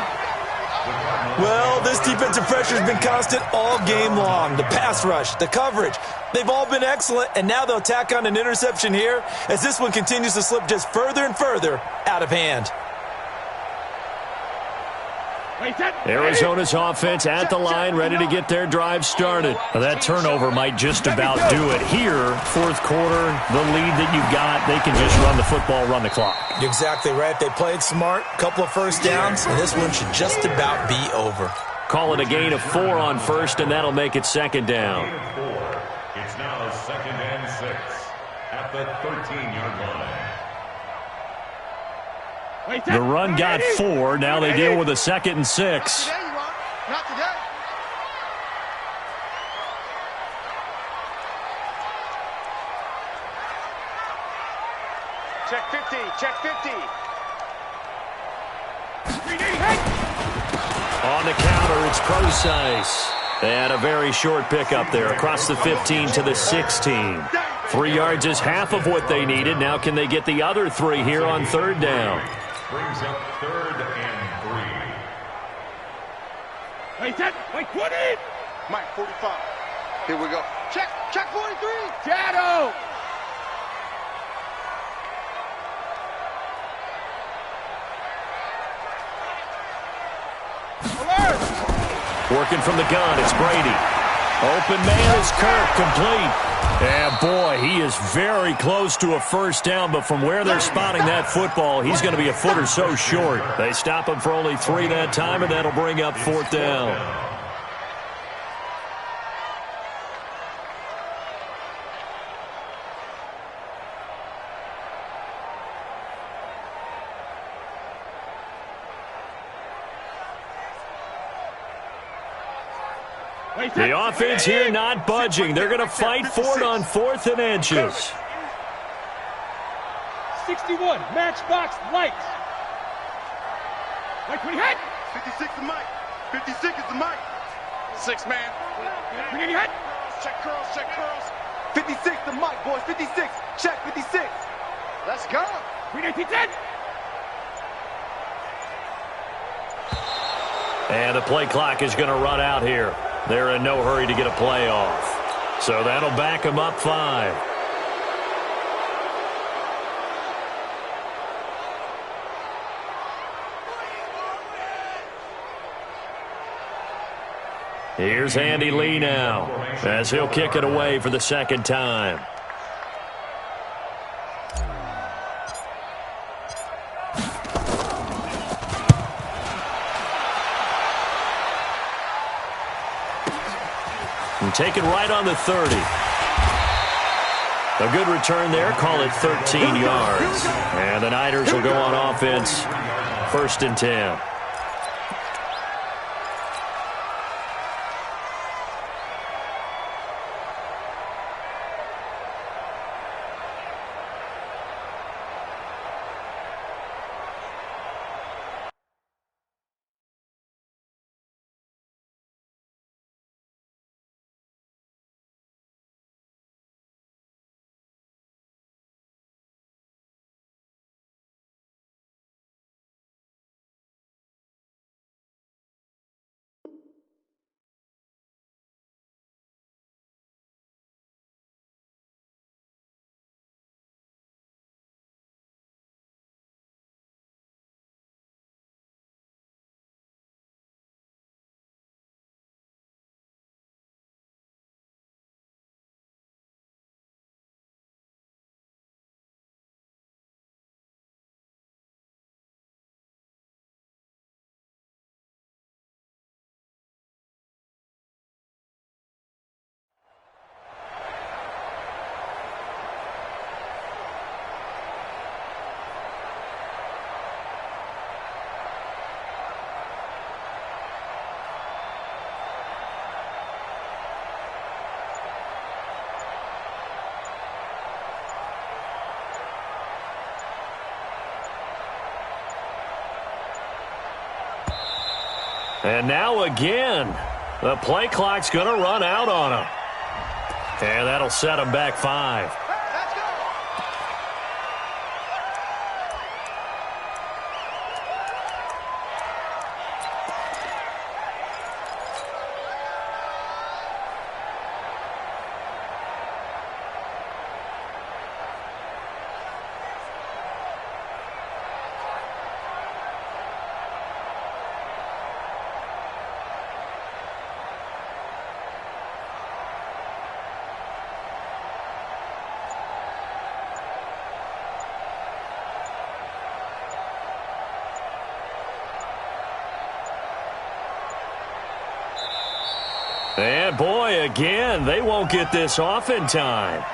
Well, Well, this defensive pressure has been constant all game long. The pass rush, the coverage, they've all been excellent, and now they'll tack on an interception here as this one continues to slip just further and further out of hand. Arizona's offense at the line, ready to get their drive started. Well, that turnover might just about do it. Here, fourth quarter, the lead that you've got, they can just run the football, run the clock. You're exactly right. They played smart, couple of first downs, and this one should just about be over. Call it a gain of 4 on first, and that'll make it second down. It's now 2nd and 6 at the 13-yard line. The run got 4. Now they deal with a 2nd and 6. Not today. Check 50. Check 50. On the counter, it's Procise. And a very short pickup there across the 15 to the 16. 3 yards is half of what they needed. Now can they get the other 3 here on third down? Brings up 3rd and 3. Wait, set. Wait, 20. Mike, 45. Here we go. Check 43. Shadow. Alert. Working from the gun, it's Brady. Open man is Kirk, complete. And boy, he is very close to a first down, but from where they're spotting that football, he's going to be a foot or so short. They stop him for only 3 that time, and that'll bring up 4th down. The offense here not budging. They're going to fight for it on 4th and inches. 61, matchbox lights. Mike, when you hit. 56 is Mike. 56 is the Mike. 6 man. When you hit. Check curls. Check curls. 56 the Mike, boys. 56. Check 56. Let's go. We need to 10. And the play clock is going to run out here. They're in no hurry to get a play off. So that'll back them up 5. Here's Andy Lee now as he'll kick it away for the 2nd time. And take it right on the 30. A good return there. Call it 13 yards. And the Niners will go on offense. 1st and 10. And now again, the play clock's going to run out on them. And that'll set them back 5. And, boy, again, they won't get this off in time.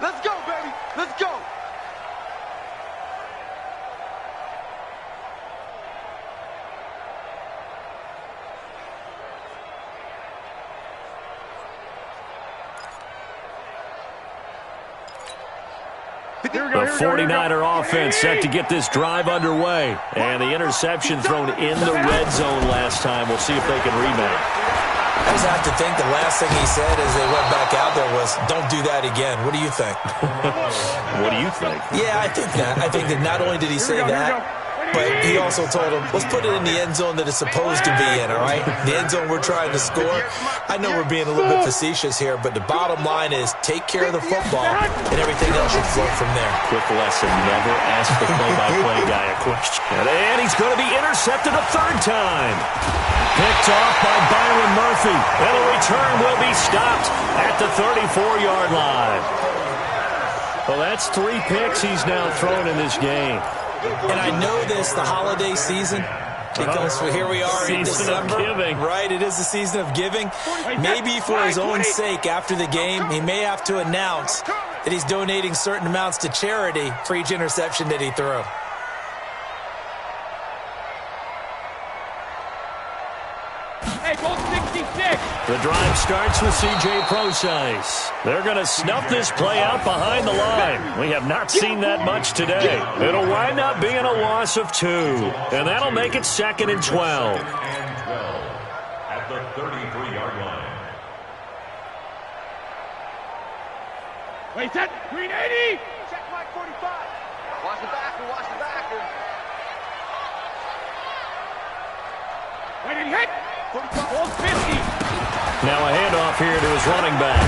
Let's go, baby. Let's go. The 49er offense set to get this drive underway. And the interception thrown in the red zone last time. We'll see if they can rebound. I just have to think the last thing he said as they went back out there was, don't do that again. What do you think? What do you think? Yeah, I think that. I think that not only did he say that, but he also told him, let's put it in the end zone that it's supposed to be in, all right? The end zone we're trying to score. I know we're being a little bit facetious here, but the bottom line is take care of the football, and everything else should flow from there. Quick lesson, never ask the play-by-play guy a question. And he's going to be intercepted a third time. Picked off by Byron Murphy. And the return will be stopped at the 34-yard line. Well, that's 3 picks he's now thrown in this game. And I know this, the holiday season, because here we are in December, right? It is the season of giving. Maybe for his own sake, after the game, he may have to announce that he's donating certain amounts to charity for each interception that he threw. Hey, goal 66. The drive starts with C.J. Procise. They're going to snuff this play out behind the line. We have not seen that much today. It'll wind up being a loss of 2. And that'll make it 2nd and 12. At the 33-yard line. Wait, set. Green 80. Check Mike 45. Watch the backer. Watch the backer. Wait, and hit. Goal 50. Now a handoff here to his running back.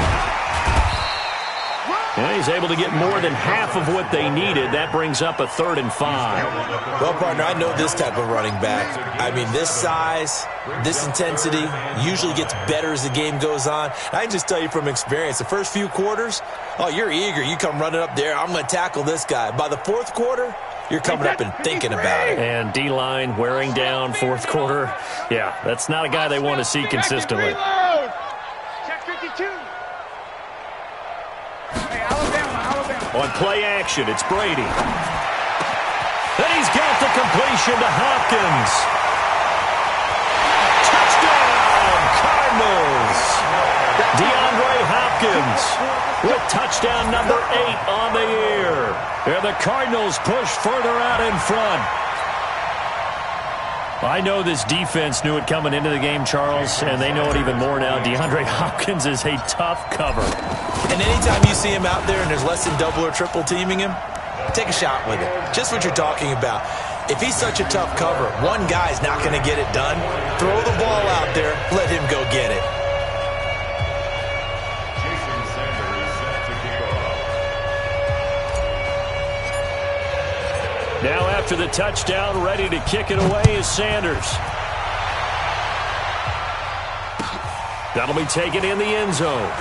And he's able to get more than half of what they needed. That brings up a 3rd and 5. Well, partner, I know this type of running back. I mean, this size, this intensity usually gets better as the game goes on. I can just tell you from experience, the first few quarters, oh, you're eager. You come running up there, I'm going to tackle this guy. By the 4th quarter, you're coming up and thinking about it. And D-line wearing down 4th quarter. Yeah, that's not a guy they want to see consistently. Check 52. Hey, Alabama. On play action, it's Brady. And he's got the completion to Hopkins. Touchdown, Cardinals. DeAndre Hopkins with touchdown number 8 on the year. And the Cardinals push further out in front. I know this defense knew it coming into the game, Charles, and they know it even more now. DeAndre Hopkins is a tough cover. And anytime you see him out there and there's less than double or triple teaming him, take a shot with it. Just what you're talking about. If he's such a tough cover, one guy's not going to get it done. Throw the ball out there, let him go get it. Now after the touchdown, ready to kick it away is Sanders. That'll be taken in the end zone.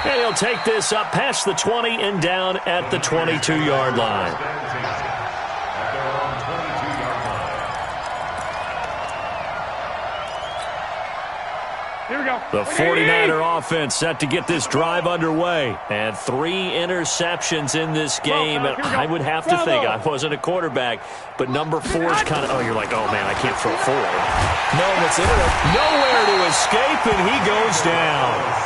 And he'll take this up past the 20 and down at the 22-yard line. Here we go. The 49er offense set to get this drive underway. And 3 interceptions in this game. And I would have to think, I wasn't a quarterback, but number 4 is kind of, you're like, oh, man, I can't throw 4. No, it's interesting. Nowhere to escape, and he goes down.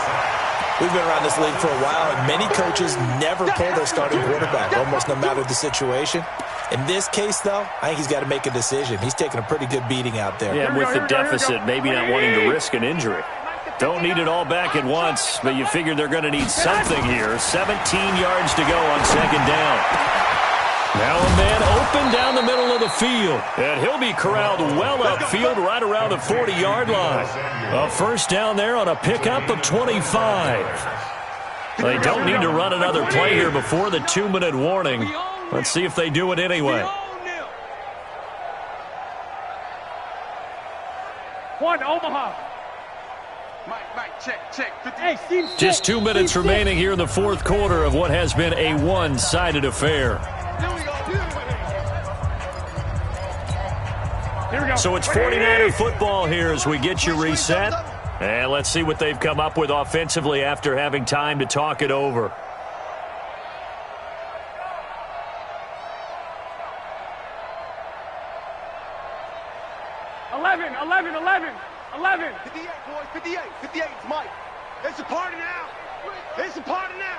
We've been around this league for a while, and many coaches never pull their starting quarterback, almost no matter the situation. In this case, though, I think he's got to make a decision. He's taking a pretty good beating out there. Yeah, with the deficit, maybe not wanting to risk an injury. Don't need it all back at once, but you figure they're going to need something here. 17 yards to go on 2nd down. Now a man open down the middle of the field, and he'll be corralled well upfield right around the 40-yard line. A first down there on a pickup of 25. They don't need to run another play here before the 2-minute warning. Let's see if they do it anyway. One, Omaha. Mike, check. 50. Hey, Steve. Just 2 minutes remaining here in the 4th quarter of what has been a one-sided affair. Here we go. So it's 49er football here as we get you reset. And let's see what they've come up with offensively after having time to talk it over. Eleven. 58, boys, 58. 58 is Mike. It's a party now. It's a party now.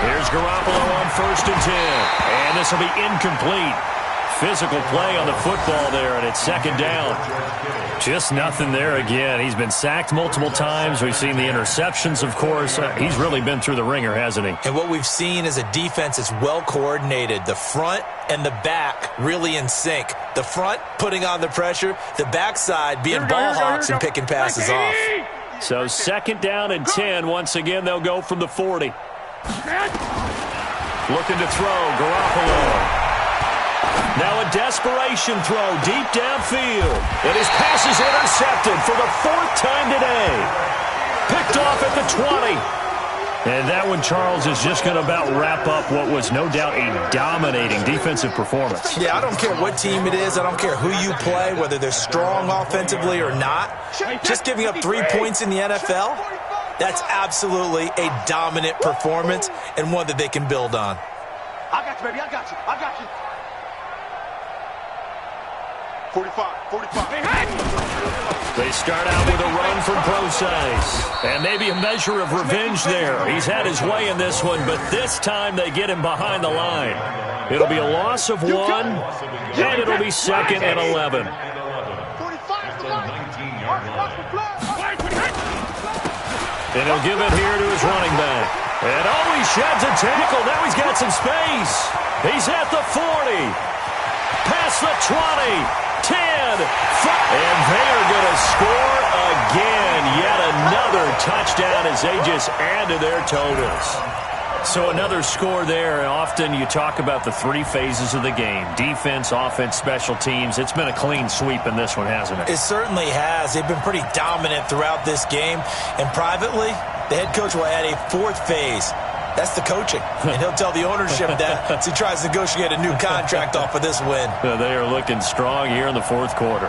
Here's Garoppolo on 1st and 10. And this will be incomplete. Physical play on the football there, and it's 2nd down. Just nothing there again. He's been sacked multiple times. We've seen the interceptions, of course. He's really been through the ringer, hasn't he? And what we've seen is a defense that's well coordinated. The front and the back really in sync. The front putting on the pressure, the backside being ball hawks and picking passes off. So 2nd down and 10. Once again, they'll go from the 40. Looking to throw, Garoppolo. Now a desperation throw deep downfield. And his pass is intercepted for the 4th time today. Picked off at the 20. And that one, Charles, is just going to about wrap up what was no doubt a dominating defensive performance. Yeah, I don't care what team it is. I don't care who you play, whether they're strong offensively or not. Just giving up 3 points in the NFL, that's absolutely a dominant performance and one that they can build on. I got you, baby. I got you. 45. They start out with a run from Procise. And maybe a measure of revenge there. He's had his way in this one, but this time they get him behind the line. It'll be a loss of 1, and it'll be 2nd and 11. 45 to And he'll give it here to his running back. And he sheds a tackle. Now he's got some space. He's at the 40. Past the 20. 10, 5, and they are going to score again. Yet another touchdown as they just add to their totals. So another score there. Often you talk about the 3 phases of the game: defense, offense, special teams. It's been a clean sweep in this one, hasn't it? It certainly has. They've been pretty dominant throughout this game. And privately, the head coach will add a 4th phase. That's the coaching. And he'll tell the ownership that as he tries to negotiate a new contract off of this win. They are looking strong here in the 4th quarter.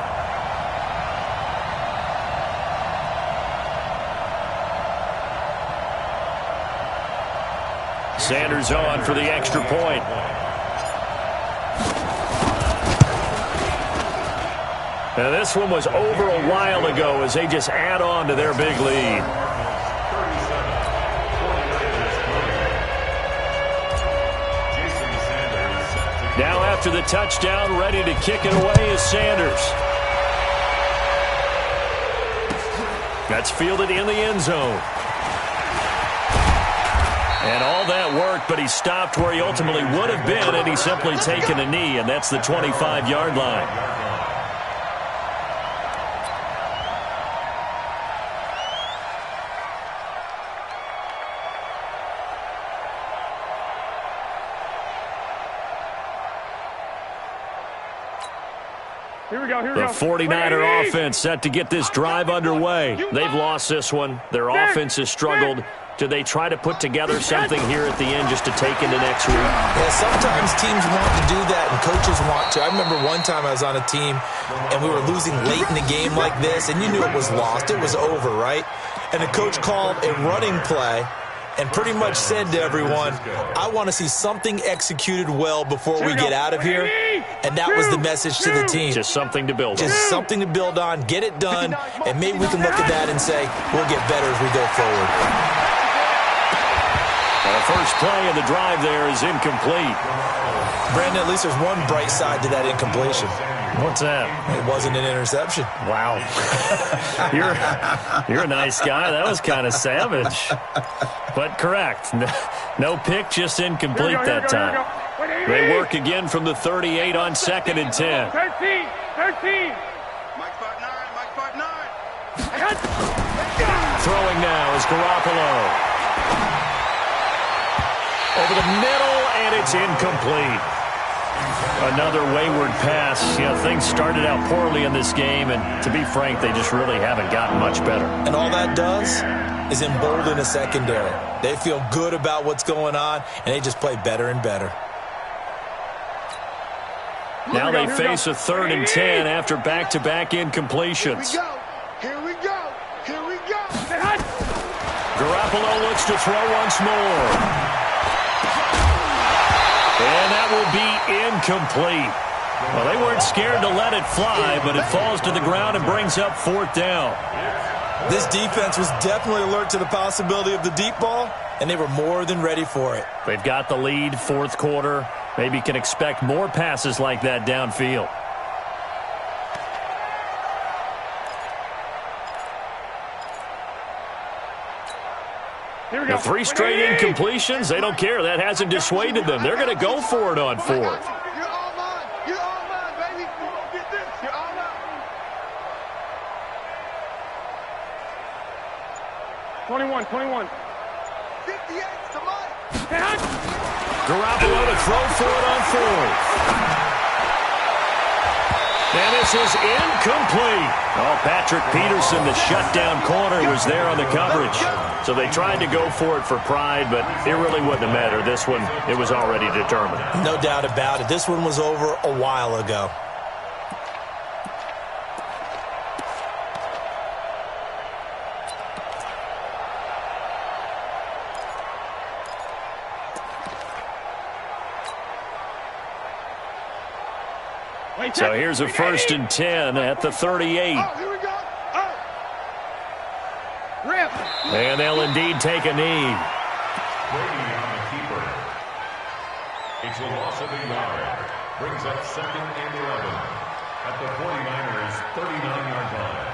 Sanders on for the extra point. Now this one was over a while ago as they just add on to their big lead. Now after the touchdown, ready to kick it away is Sanders. That's fielded in the end zone. And all that worked, but he stopped where he ultimately would have been had he simply taken a knee, and that's the 25-yard line. The 49er offense set to get this drive underway. They've lost this one. Their offense has struggled. Do they try to put together something here at the end just to take into next week? Yeah, sometimes teams want to do that and coaches want to. I remember one time I was on a team and we were losing late in the game like this, and you knew it was lost. It was over, right? And the coach called a running play and pretty much said to everyone, I want to see something executed well before we get out of here. And that was the message to the team. Just something to build on. Just something to build on, get it done, and maybe we can look at that and say, we'll get better as we go forward. The first play of the drive there is incomplete. Brandon, at least there's one bright side to that incompletion. What's that? It wasn't an interception. Wow. You're a nice guy. That was kind of savage. But correct. No pick, just incomplete that time. They work again from the 38 on 2nd and 10. 13. Mike 5'9", 5'9". Throwing now is Garoppolo. Over the middle, and it's incomplete. Another wayward pass. You know, things started out poorly in this game, and to be frank, they just really haven't gotten much better. And all that does is embolden a secondary. They feel good about what's going on, and they just play better and better. Now they face a 3rd and 10 after back-to-back incompletions. Here we go. Here we go. Garoppolo looks to throw once more. And that will be incomplete. Well, they weren't scared to let it fly, but it falls to the ground and brings up 4th down. This defense was definitely alert to the possibility of the deep ball, and they were more than ready for it. They've got the lead, 4th quarter. Maybe can expect more passes like that downfield. The 3 straight incompletions, they don't care. That hasn't dissuaded them. They're going to go for it on 4th. You're all mine. You're all mine, baby. You won't get this. You're all mine. 21. 58's to Mike. Garoppolo to throw for it on 4th. And this is incomplete. Oh, Patrick Peterson, the shutdown corner, was there on the coverage. So they tried to go for it for pride, but it really wouldn't have mattered. This one, it was already determined. No doubt about it. This one was over a while ago. So here's a 1st and 10 at the 38. Oh, here we go. Oh. Rip. And they'll indeed take a knee. Brady on the keeper. It's a loss of a yard. Brings up 2nd and 11 at the 49ers' 39-yard line.